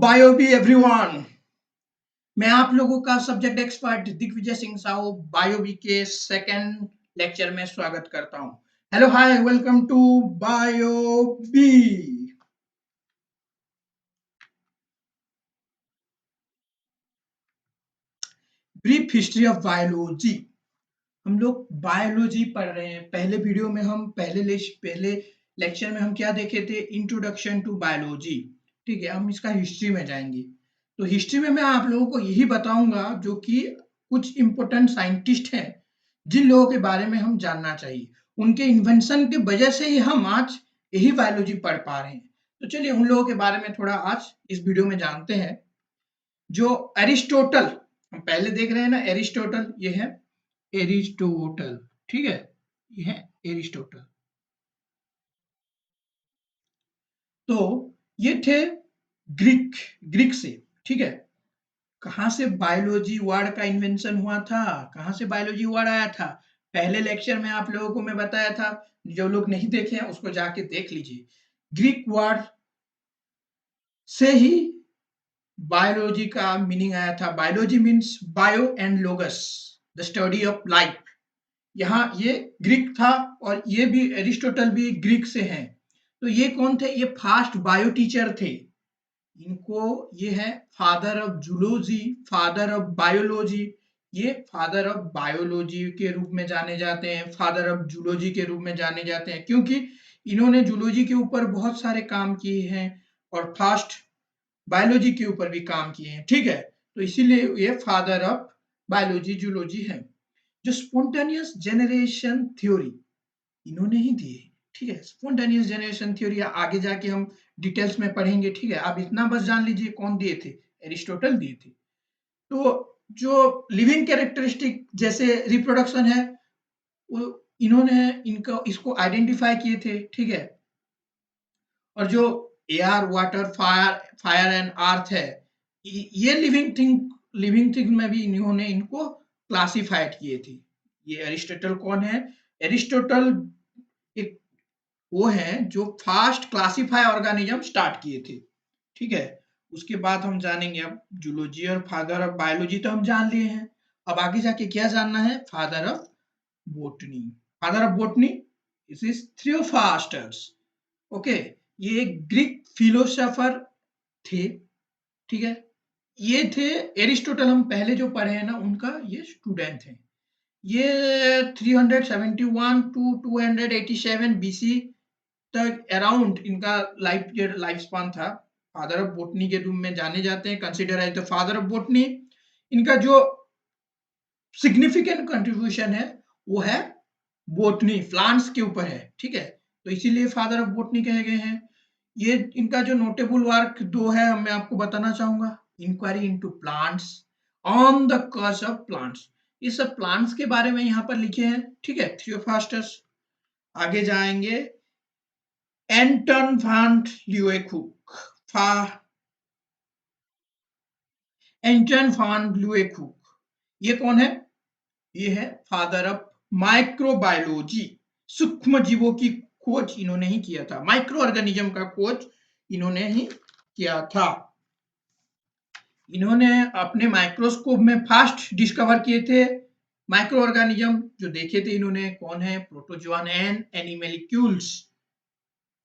बायोबी everyone. मैं आप लोगों का सब्जेक्ट एक्सपर्ट दिग्विजय सिंह साहू बायोबी के सेकंड लेक्चर में स्वागत करता हूं। हेलो हाय, वेलकम टू बायोबी। Brief history of biology. हम लोग बायोलॉजी पढ़ रहे हैं। पहले वीडियो में हम पहले लेक्चर में हम क्या देखे थे? Introduction to biology. ठीक है, हम इसका हिस्ट्री में जाएंगे। तो हिस्ट्री में मैं आप लोगों को यही बताऊंगा जो कि कुछ इंपॉर्टेंट साइंटिस्ट हैं जिन लोगों के बारे में हम जानना चाहिए। उनके इन्वेंशन के वजह से ही हम आज यही बायोलॉजी पढ़ पा रहे हैं। तो चलिए उन लोगों के बारे में थोड़ा आज इस वीडियो में जानते हैं। जो एरिस्टोटल हम पहले देख रहे हैं ना, एरिस्टोटल, ये है एरिस्टोटल। ठीक है, ये है एरिस्टोटल। तो ये थे ग्रीक से। ठीक है, कहां से बायोलॉजी वर्ड का इन्वेंशन हुआ था? कहां से बायोलॉजी वर्ड आया था? पहले लेक्चर में आप लोगों को मैं बताया था। जो लोग नहीं देखे हैं उसको जाके देख लीजिए। ग्रीक वर्ड से ही बायोलॉजी का मीनिंग आया था। Biology means bio and लोगस, the study of life. यहाँ ये ग्रीक था और ये भी एरिस्टोटल भी ग्रीक से हैं। तो ये कौन थे? ये फास्ट बायो टीचर थे। इनको ये है father of zoology, father of biology. ये फादर ऑफ बायोलॉजी के रूप में जाने जाते हैं, फादर ऑफ जूलॉजी के रूप में जाने जाते हैं, क्योंकि इन्होंने जूलॉजी के ऊपर बहुत सारे काम किए हैं और फास्ट बायोलॉजी के ऊपर भी काम किए हैं। ठीक है, तो इसीलिए ये फादर ऑफ बायोलॉजी जूलॉजी है। जो स्पॉन्टेनियस जेनरेशन थ्योरी इन्होंने ही दी है। ठीक है, स्पॉन्टेनियस जेनरेशन थ्योरी आगे जाके हम डिटेल्स में पढ़ेंगे। ठीक है, आप इतना बस जान लीजिए कौन दिए थे? एरिस्टोटल दिए थे। तो जो लिविंग कैरेक्टरिस्टिक जैसे रिप्रोडक्शन है वो इन्होंने इनको इसको आइडेंटिफाई किए थे। ठीक है, और जो air water fire and earth है, ये लिविंग थिंग में भी इन्होंने इनको क्लासिफाइड किए थे। ये एरिस्टोटल कौन है? एरिस्टोटल एक वो है जो फास्ट क्लासिफाई ऑर्गेनिज्म स्टार्ट किए थे। ठीक है, उसके बाद हम जानेंगे अब जूलॉजी और फादर ऑफ बायोलॉजी तो हम जान लिए हैं। अब आगे जाके क्या जानना है? Father of botany. Father of botany is Theophrastus. Okay, ये एक ग्रीक फिलोसोफर थे। ठीक है, ये थे एरिस्टोटल, हम पहले जो पढ़े हैं ना उनका ये स्टूडेंट थे। ये 371 टू 287 बीसी तक अराउंड इनका लाइफ स्पान था। फादर ऑफ बोटनी के रूप में जाने जाते हैं, consider as the father of botany. इनका जो सिग्निफिकेंट कंट्रीब्यूशन है वो है बोटनी, प्लांट्स के ऊपर है। ठीक है, तो इसीलिए फादर ऑफ बोटनी कहे गए हैं। ये इनका जो नोटेबल वर्क दो है मैं आपको बताना चाहूंगा। Inquiry into plants, on the cause of plants. ये सब प्लांट्स के बारे में यहाँ पर लिखे हैं। ठीक है, थियोफ्रास्टस। आगे जाएंगे एंटन वान ल्यूएंहुक। एंटन वान ल्यूएंहुक ये कौन है? ये है फादर ऑफ माइक्रोबायोलॉजी। सूक्ष्म जीवों की खोज इन्होंने ही किया था। माइक्रो ऑर्गेनिज्म का खोज इन्होंने ही किया था। इन्होंने अपने माइक्रोस्कोप में फास्ट डिस्कवर किए थे माइक्रो ऑर्गेनिज्म। जो देखे थे इन्होंने कौन है? Protozoan and animalcules.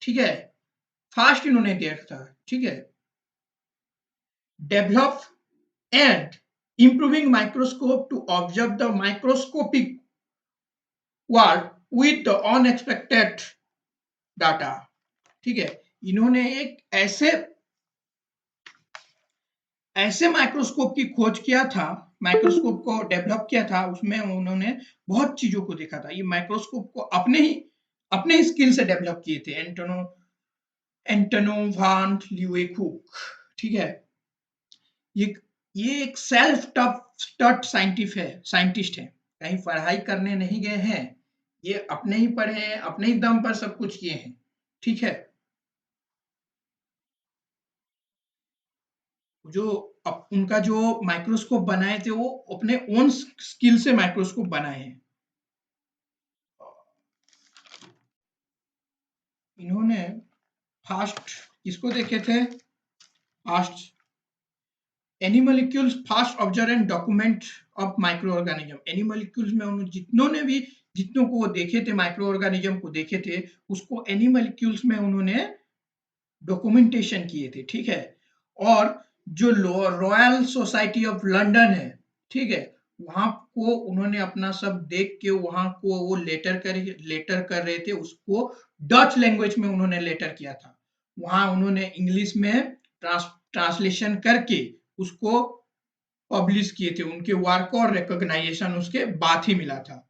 ठीक है, फास्ट इन्होंने देखा था। ठीक है, develop and improving microscope to observe the microscopic world with the unexpected data। ठीक है, इन्होंने एक ऐसे माइक्रोस्कोप की खोज किया था, माइक्रोस्कोप को डेवलप किया था, उसमें उन्होंने बहुत चीजों को देखा था। ये माइक्रोस्कोप को अपने स्किल से डेवलप किए थे एंटनो वान ल्यूएंहुक। ठीक है, ये एक सेल्फ टॉट साइंटिस्ट है। कहीं पढ़ाई करने नहीं गए हैं, ये अपने ही पढ़े हैं, अपने ही दम पर सब कुछ किए हैं। ठीक है, जो उनका जो माइक्रोस्कोप बनाए थे वो अपने ओन स्किल से माइक्रोस्कोप बनाए हैं। इन्होंने फास्ट किसको देखे थे? Fast any molecules fast observe and document of micro organism. Any molecules में उन्होंने जितनों को वो देखे थे, माइक्रो ऑर्गेनिज्म को देखे थे, उसको एनी मॉलिक्यूल्स में उन्होंने डॉक्यूमेंटेशन किए थे, ठीक है। और जो रॉयल सोसाइटी ऑफ लंदन है, ठीक है, वहां को उन्होंने अपना सब देख के वहां को वो लेटर कर रहे थे, उसको डच लैंग्वेज में उन्होंने लेटर किया था। वहां उन्होंने इंग्लिश में ट्रांसलेशन करके उसको पब्लिश किए थे। उनके वर्क और रिकॉग्नाइजेशन उसके बाद ही मिला था।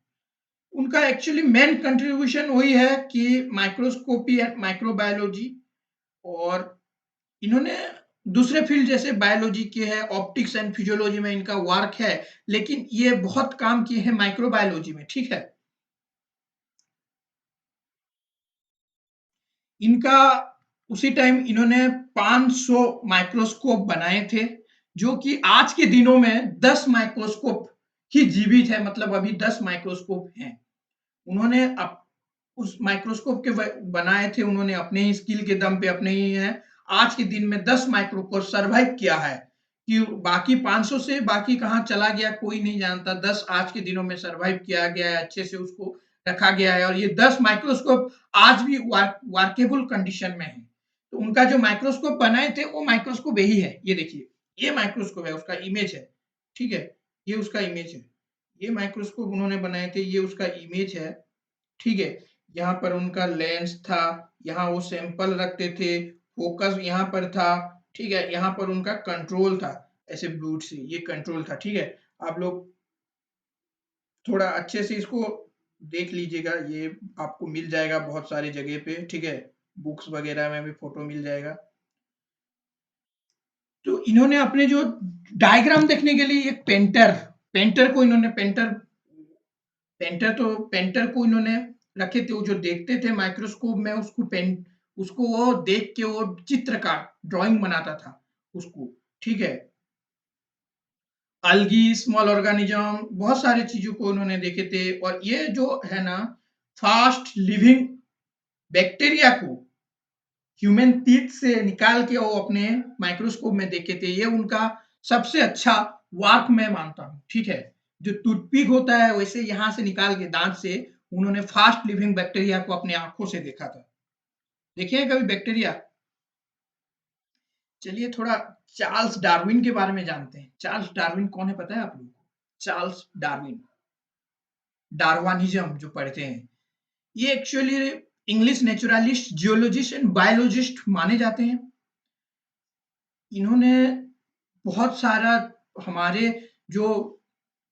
उनका एक्चुअली मेन कंट्रीब्यूशन वही है कि माइक्रोस्कोपी एंड माइक्रोबायोलॉजी। और इन्होंने दूसरे फील्ड जैसे बायोलॉजी के है, ऑप्टिक्स एंड फिजियोलॉजी में इनका वर्क है, लेकिन ये बहुत काम किए हैं माइक्रोबायोलॉजी में, ठीक है। इनका उसी टाइम इन्होंने 500 माइक्रोस्कोप बनाए थे, जो कि आज के दिनों में 10 माइक्रोस्कोप ही जीवित है, मतलब अभी 10 माइक्रोस्कोप हैं। उन्होंने उस माइक्रोस्कोप के बनाए थे उन्होंने अपने ही स्किल के दम पे, अपने ही हैं। आज के दिन में 10 माइक्रोस्कोप सरवाइव किया है, कि बाकी 500 से बाकी कहाँ चला गया कोई नहीं जानता। 10 आज के दिनों में सरवाइव किया गया है, अच्छे से उसको रखा गया है, और ये 10 माइक्रोस्कोप आज भी वर्केबल कंडीशन में है। तो उनका जो माइक्रोस्कोप बनाए थे वो माइक्रोस्कोप यही है, ये देखिए, ये माइक्रोस्कोप है, उसका इमेज है, ठीक है, ये उसका इमेज है। ये माइक्रोस्कोप उन्होंने बनाए थे, ये उसका इमेज है, ठीक है। यहाँ पर उनका लेंस था, यहाँ वो सैंपल रखते थे, फोकस यहाँ पर था, ठीक है। यहाँ पर उनका कंट्रोल था, ऐसे ब्लूट से ये कंट्रोल था, ठीक है। आप लोग थोड़ा अच्छे से इसको देख लीजिएगा, ये आपको मिल जाएगा बहुत सारी जगह पे, ठीक है, बुक्स वगैरह में भी फोटो मिल जाएगा। तो इन्होंने अपने जो डायग्राम देखने के लिए एक पेंटर को इन्होंने रखे थे, वो जो देखते थे माइक्रोस्कोप में उसको वो देख के वो चित्रकार ड्राइंग बनाता था उसको, ठीक है। अलगी, स्मॉल ऑर्गेनिज्म, बहुत सारी चीजों को उन्होंने देखे थे। और ये जो है ना, फास्ट लिविंग बैक्टीरिया को ह्यूमन टीथ से निकाल के वो अपने माइक्रोस्कोप में देखे थे। ये उनका सबसे अच्छा वर्क मैं मानता हूँ, ठीक है। जो टूथपिक होता है वैसे यहाँ से निकाल के दांत से उन्होंने फास्ट लिविंग बैक्टीरिया को अपने आंखों से देखा था। देखिए कभी बैक्टीरिया। चलिए थोड़ा चार्ल्स डार्विन के बारे में जानते हैं। चार्ल्स डार्विन कौन है पता है आप लोगों को? चार्ल्स डार्विन, डार्वानिज्म जो पढ़ते हैं, ये actually English naturalist, geologist and biologist माने जाते हैं। इन्होंने बहुत सारा हमारे जो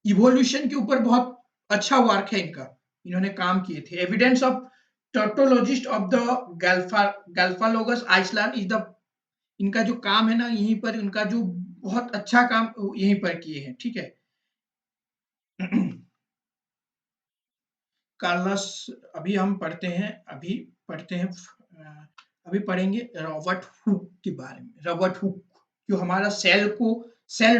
इवोल्यूशन के ऊपर बहुत अच्छा वर्क है इनका, इन्होंने काम किए थे। Evidence of tortologist of the Galapagos island is the, इनका जो काम है ना, यहीं पर इनका जो बहुत अच्छा काम यहीं पर किए हैं, ठीक है। कार्लस, अभी हम पढ़ते हैं, अभी पढ़ेंगे रॉबर्ट हुक के बारे में। रॉबर्ट हुक जो हमारा सेल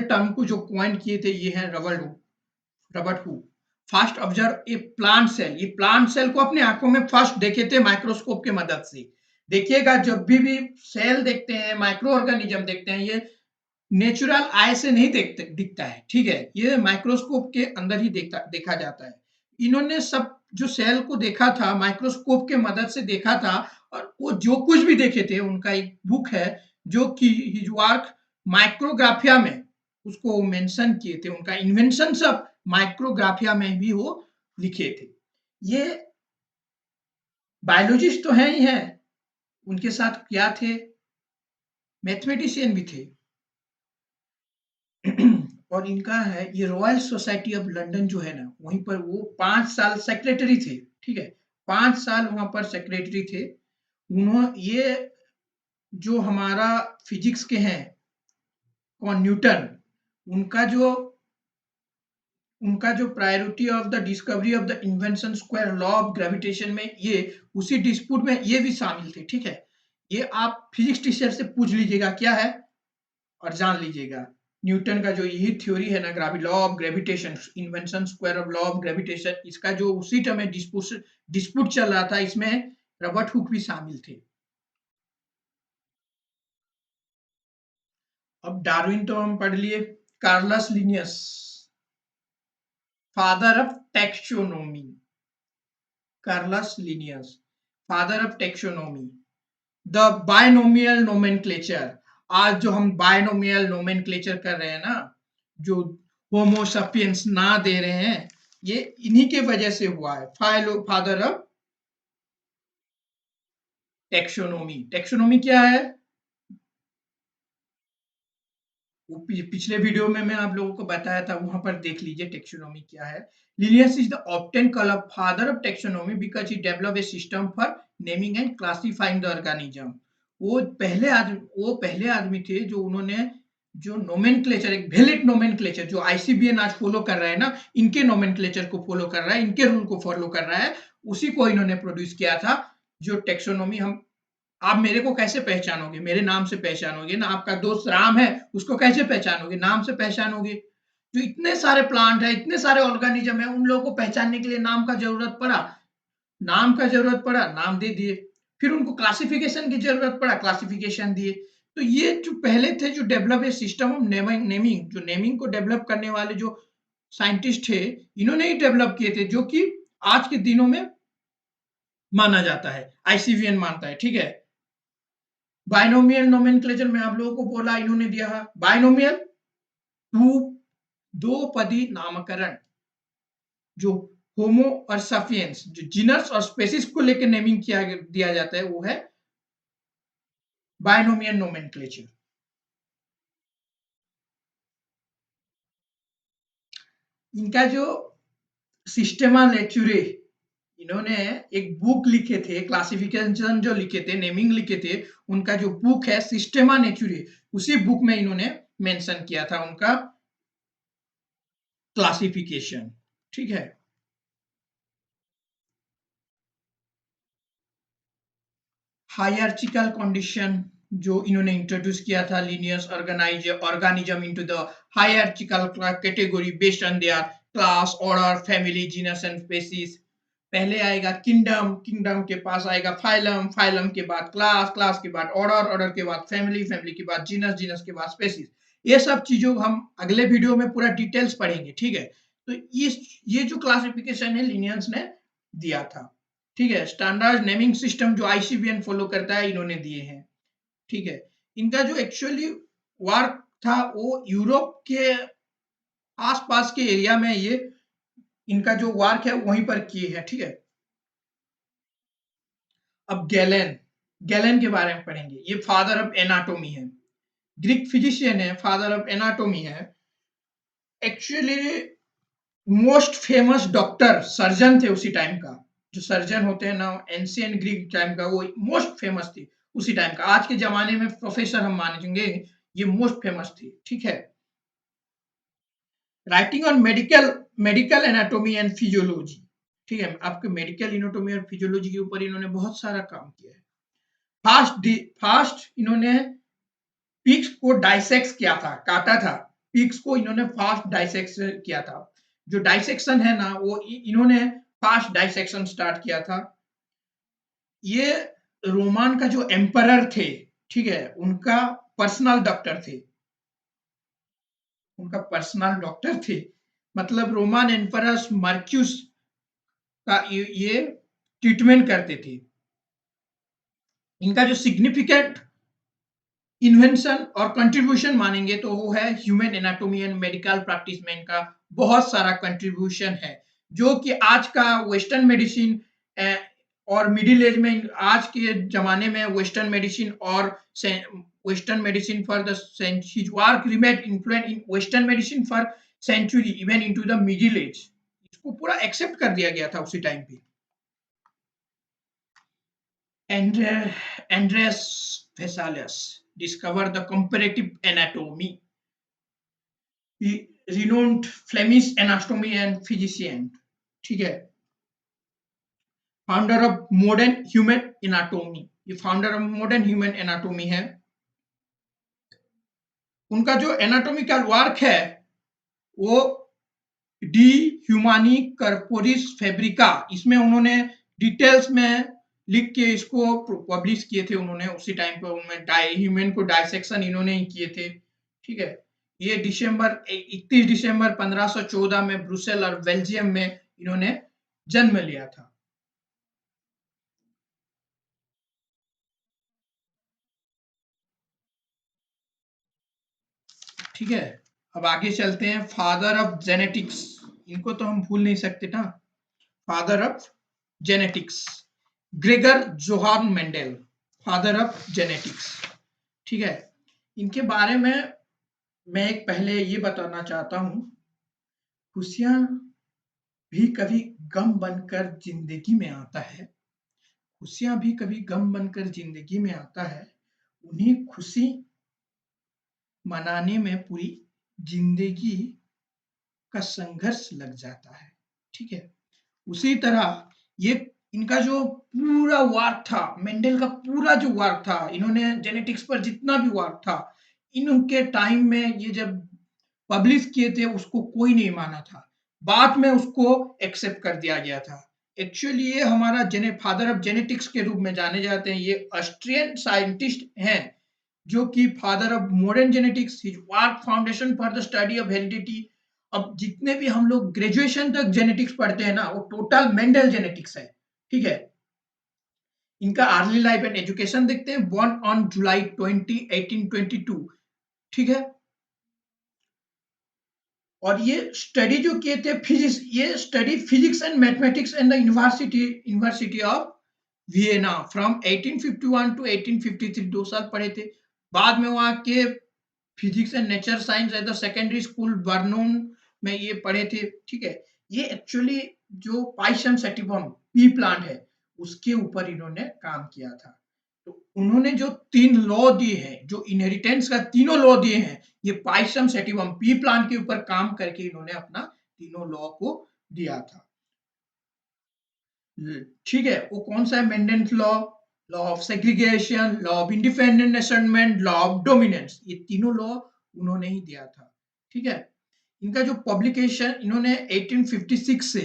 टर्म को जो कॉइन किए थे, ये है Robert Hooke. First observe a plant cell, ये प्लांट सेल को अपने आंखों में फर्स्ट देखे थे माइक्रोस्कोप के मदद से। देखिएगा जब भी सेल देखते हैं, माइक्रो ऑर्गेनिज्म देखते हैं, ये नेचुरल आई से नहीं दिखता है, ठीक है, ये माइक्रोस्कोप के अंदर ही देखा जाता है। इन्होंने सब जो सेल को देखा था माइक्रोस्कोप के मदद से देखा था, और वो जो कुछ भी देखे थे, उनका एक बुक है जो कि हिज वर्क माइक्रोग्राफिया में उसको मेंशन किए थे। उनका इन्वेंशन सब माइक्रोग्राफिया में भी वो लिखे थे। ये बायोलॉजिस्ट तो हैं ही हैं, उनके साथ क्या थे, मैथमेटिशियन भी थे। और इनका है ये रॉयल सोसाइटी ऑफ लंदन जो है ना, वहीं पर वो 5 साल सेक्रेटरी थे, ठीक है, 5 साल वहां पर सेक्रेटरी थे। उन्होंने ये जो हमारा फिजिक्स के हैं कौन, न्यूटन, उनका जो priority of the discovery of the invention square law of gravitation में, ये उसी डिस्प्यूट में ये भी शामिल थे, ठीक है। ये आप फिजिक्स टीचर से पूछ लीजिएगा क्या है, और जान लीजिएगा। न्यूटन का जो यही थ्योरी है ना, law of gravitation, invention square of law of gravitation, इसका जो उसी टाइम में डिस्प्यूट चल रहा था, इसमें रॉबर्ट हुक भी शामिल थे। अब डार्विन तो हम पढ़ लिए। Carolus Linnaeus, father of taxonomy. Carolus Linnaeus, father of taxonomy. The binomial nomenclature, आज जो हम बायनोमियल नोमेनक्लेचर कर रहे हैं ना, जो होमो सपियंस ना दे रहे हैं, ये इन्हीं के वजह से हुआ है। Father of taxonomy. टैक्सोनॉमी क्या है? वो पिछले वीडियो में मैं आप लोगों को बताया था, वहां पर देख लीजिए टैक्सोनॉमी क्या है। Linnaeus is the often called father of taxonomy because he developed A system for naming and classifying the organism. वो पहले आदमी थे जो उन्होंने जो नोमेनक्लेचर, एक वैलिड नोमेनक्लेचर जो आईसीबीएन आज फॉलो कर रहा है ना, इनके नोमेनक्लेचर को फॉलो कर रहा है, इनके रूल को फॉलो कर रहा है, उसी को इन्होंने प्रोड्यूस किया था। जो टैक्सोनॉमी हम, आप मेरे को कैसे पहचानोगे? मेरे नाम से पहचानोगे ना। आपका दोस्त राम है, उसको कैसे पहचानोगे? नाम से पहचानोगे। जो इतने सारे प्लांट है, इतने सारे ऑर्गेनिज्म है, उन लोगों को पहचानने के लिए नाम का जरूरत पड़ा, नाम दे दिए। फिर उनको क्लासिफिकेशन की जरूरत पड़ा, क्लासिफिकेशन दिए। तो ये जो पहले थे, जो develop a system of naming, जो नेमिंग को डेवलप करने वाले जो साइंटिस्ट थे, इन्होंने ही डेवलप किए थे, जो कि आज के दिनों में माना जाता है, आईसीवीएन मानता है। ठीक है। बायनोमियल नोमेनक्लेचर में आप लोगों को बोला, इन्होंने दिया है बायनोमियल टू, दो पदी नामकरण। जो होमो और सफियंस, जो जीनस और स्पेसिस को लेकर नेमिंग किया दिया जाता है, वो है बायनोमियल नोमेनक्लेचर। इनका जो सिस्टेमा नेचुरे, इन्होंने एक बुक लिखे थे, क्लासिफिकेशन जो लिखे थे, नेमिंग लिखे थे, उनका जो बुक है सिस्टेमा नेचुरे, उसी बुक में इन्होंने मेंशन किया था उनका क्लासिफिकेशन। ठीक है। हायरार्चिकल कंडीशन जो इन्होंने इंट्रोड्यूस किया था, Linnaeus organism into the hierarchical category based on their class, order, family, genus and species. पहले आएगा किंगडम, किंगडम के पास आएगा फाइलम, फाइलम के बाद क्लास, क्लास के बाद ऑर्डर, ऑर्डर के बाद फैमिली, फैमिली के बाद जीनस, जीनस के बाद स्पीशीज। ये सब चीजों को हम अगले वीडियो में पूरा डिटेल्स पढ़ेंगे। ठीक है। तो ये जो क्लासिफिकेशन है, लिनियंस ने दिया था। ठीक है। स्टैंडर्ड नेमिंग सिस्टम जो आईसीबीएन फॉलो करता है, इन्होंने दिए हैं। ठीक है। इनका जो एक्चुअली वर्क था, वो यूरोप के आसपास के एरिया में, ये इनका जो वर्क है वहीं पर किए हैं। ठीक है। अब गैलेन, गैलेन के बारे में पढ़ेंगे। ये फादर ऑफ एनाटॉमी है, ग्रीक फिजिशियन है, फादर ऑफ एनाटॉमी है। Actually most famous doctor, surgeon थे उसी टाइम का। जो सर्जन होते हैं ना, एंशियंट ग्रीक टाइम का, वो मोस्ट फेमस थी उसी टाइम का। आज के जमाने में प्रोफेसर हम मानेंगे, ये मोस्ट फेमस थी। ठीक है। Writing on medical medical anatomy and physiology. ठीक है। आपके मेडिकल एनाटॉमी और फिजियोलॉजी के ऊपर इन्होंने बहुत सारा काम किया है। फास्ट इन्होंने पिग्स को डाइसेक्ट किया था, काटा था। पिग्स को इन्होंने फास्ट डाइसेक्ट किया था। जो डाइसेक्शन है ना, वो इन्होंने फास्ट डाइसेक्शन स्टार्ट किया था। ये रोमान का जो एम्परर थे, ठीक है, उनका पर्सनल डॉक्टर थे, उनका पर्सनल डॉक्टर थे। मतलब रोमान एम्परर मार्क्यूस का ये ट्रीटमेंट करते थे। इनका जो सिग्निफिकेंट इन्वेंशन और कंट्रीब्यूशन मानेंगे तो वो है human anatomy and medical practice में इनका बहुत सारा कंट्रीब्यूशन है, जो कि आज का वेस्टर्न मेडिसिन और मिडिल एज में, आज के जमाने में वेस्टर्न मेडिसिन और western medicine for the his work remained influent in western medicine for century even into the middle age। इसको पूरा एक्सेप्ट कर दिया गया था उसी टाइम पे। Andreas Vesalius discovered the comparative anatomy। Renowned Flemish anatomy and physician। ठीक है। Founder of modern human anatomy, ये founder of modern human anatomy है। उनका जो एनाटॉमिकल वर्क है, वो डी ह्यूमानी कर्पोरिस फैब्रिका, इसमें उन्होंने डिटेल्स में लिख के इसको पब्लिश किए थे उन्होंने उसी टाइम पर। उनमें ह्यूमन को डाइसेक्शन इन्होंने ही किए थे। ठीक है। ये 31 दिसंबर 1514 में ब्रुसेल और बेल्जियम में इन्होंने जन्म लिया था। ठीक है। अब आगे चलते हैं, फादर ऑफ जेनेटिक्स, इनको तो हम भूल नहीं सकते ना, father of genetics, Gregor Johan Mendel, father of genetics. ठीक है। इनके बारे में मैं एक पहले ये बताना चाहता हूं, खुशियां भी कभी गम बनकर जिंदगी में आता है, खुशियां भी कभी गम बनकर जिंदगी में आता है, उन्हें खुशी मनाने में पूरी जिंदगी का संघर्ष लग जाता है। ठीक है। उसी तरह ये इनका जो पूरा वर्क था, मेंडल का पूरा जो वर्क था, इन्होंने जेनेटिक्स पर जितना भी वर्क था, इनके टाइम में ये जब पब्लिश किए थे उसको कोई नहीं माना था, बाद में उसको एक्सेप्ट कर दिया गया था। एक्चुअली ये हमारा फादर ऑफ जेनेटिक्स के रूप में जाने जाते हैं। ये ऑस्ट्रियन साइंटिस्ट हैं जो कि father of modern genetics, his work foundation for the study of heredity. अब जितने भी हम लोग ग्रेजुएशन तक जेनेटिक्स पढ़ते हैं ना, वो टोटल मेंडल जेनेटिक्स है। ठीक है। इनका अर्ली लाइफ एंड एजुकेशन देखते हैं, बोर्न ऑन जुलाई 20 1822। ठीक है। और ये स्टडी जो किए थे फिजिक्स, ये study physics and mathematics and the university of Vienna from 1851 to 1853, 2 साल पढ़े थे। बाद में वहां के physics and nature science at the secondary school बर्नून में ये पढ़े थे। ठीक है। ये एक्चुअली जो पाइशम सेटिवम पी प्लांट है उसके ऊपर इन्होंने काम किया था। तो उन्होंने जो 3 लॉ दिए हैं, जो इनहेरिटेंस का तीनों लॉ दिए हैं, ये पाइसम सेटिवम पी प्लांट के ऊपर काम करके इन्होंने अपना तीनों लॉ को दिया था। ठीक है। वो कौन सा है? Mendel's law, law of segregation, law of independent assignment, law of dominance, ये तीनों लॉ उन्होंने ही दिया था। ठीक है। इनका जो पब्लिकेशन, इन्होंने 1856 से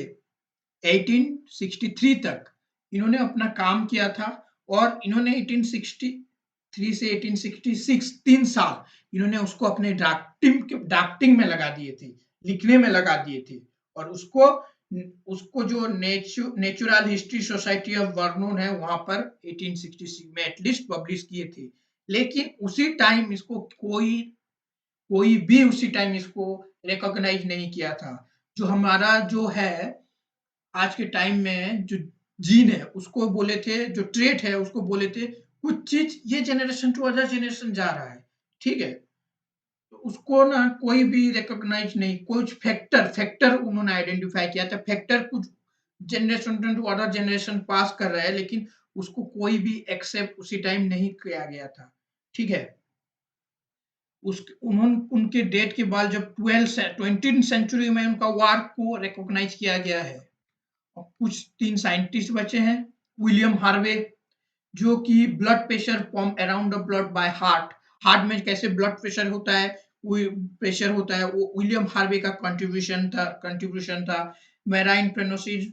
1863 तक इन्होंने अपना काम किया था, और इन्होंने 1863 से 1866 3 साल इन्होंने उसको अपने ड्राफ्टिंग में लगा दिए थे, लिखने में लगा दिए थे। और उसको उसको जो natural history society of Vernon है वहां पर 1866 में एटलीस्ट पब्लिश किए थे। लेकिन उसी टाइम इसको कोई भी उसी टाइम इसको रिकॉग्नाइज नहीं किया था। जो हमारा जो है आज के टाइम में जो जीन है उसको बोले थे, जो ट्रेट है उसको बोले थे, कुछ चीज ये जनरेशन टू अदर जनरेशन जा रहा है। ठीक है। तो उसको ना कोई भी रिकॉग्नाइज नहीं, कुछ फैक्टर उन्होंने आइडेंटिफाई किया था, फैक्टर कुछ generation to other generation pass कर रहा है, लेकिन उसको कोई भी एक्सेप्ट उसी टाइम नहीं किया गया था। ठीक है। उन्होंने उनके डेट के बाद जब 20th सेंचुरी में उनका वर्क को रिकॉग्नाइज किया गया है। और कुछ 3 साइंटिस्ट बचे हैं, विलियम हार्वे, जो कि blood pressure pump around the blood by heart, heart में कैसे ब्लड प्रेशर होता है, वो प्रेशर होता है, वो विलियम हार्वे का कंट्रीब्यूशन था। मैराइन प्रेनोसिस,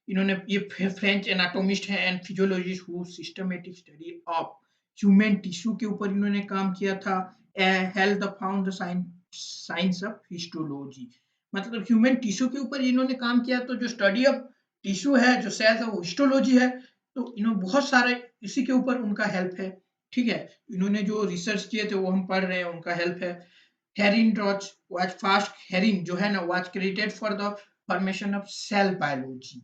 इन्होंने ये फ्रेंच एनाटोमिस्ट है and physiologist who systematic study of human tissue के ऊपर इन्होंने काम किया था। Health found the science of histology, मतलब ह्यूमन टिश्यू के ऊपर इन्होंने काम किया। तो जो स्टडी ऑफ टिश्यू है, जो सेल्स है, वो हिस्टोलॉजी है। तो इन्होंने बहुत सारे इसी के ऊपर उनका हेल्प है। ठीक है। इन्होंने जो रिसर्च किए थे वो हम पढ़ रहे हैं, उनका हेल्प है। हेरिन डॉच वाज फर्स्ट, हेरिन जो है ना was credited for the formation of cell biology,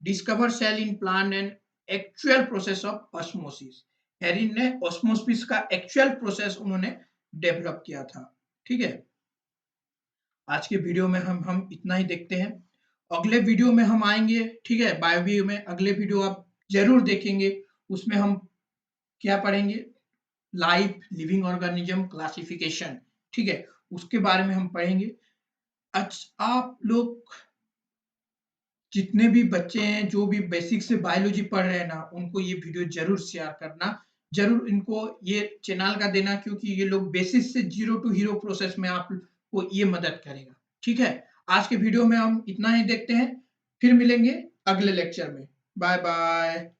discover cell in plant and actual process of osmosis. हेरिन ने ऑस्मोसिस का एक्चुअल प्रोसेस उन्होंने डेवलप किया था। ठीक है। आज के वीडियो में हम इतना ही देखते हैं। अगले वीडियो में हम आएंगे। ठीक है। बायोबी में अगले वीडियो आप जरूर देखेंगे। उसमें हम क्या पढ़ेंगे? Life, living organism classification. ठीक है। उसके बारे में हम पढ़ेंगे। अच्छा, आप लोग जितने भी बच्चे हैं जो भी बेसिक से बायोलॉजी पढ़ रहे हैं ना, उनको ये वीडियो जरूर शेयर करना, जरूर इनको ये चैनल का देना, क्योंकि ये लोग बेसिस से जीरो टू हीरो प्रोसेस में आपको ये मदद करेगा। ठीक है। आज के वीडियो में हम इतना ही देखते हैं, फिर मिलेंगे अगले लेक्चर में। Bye bye.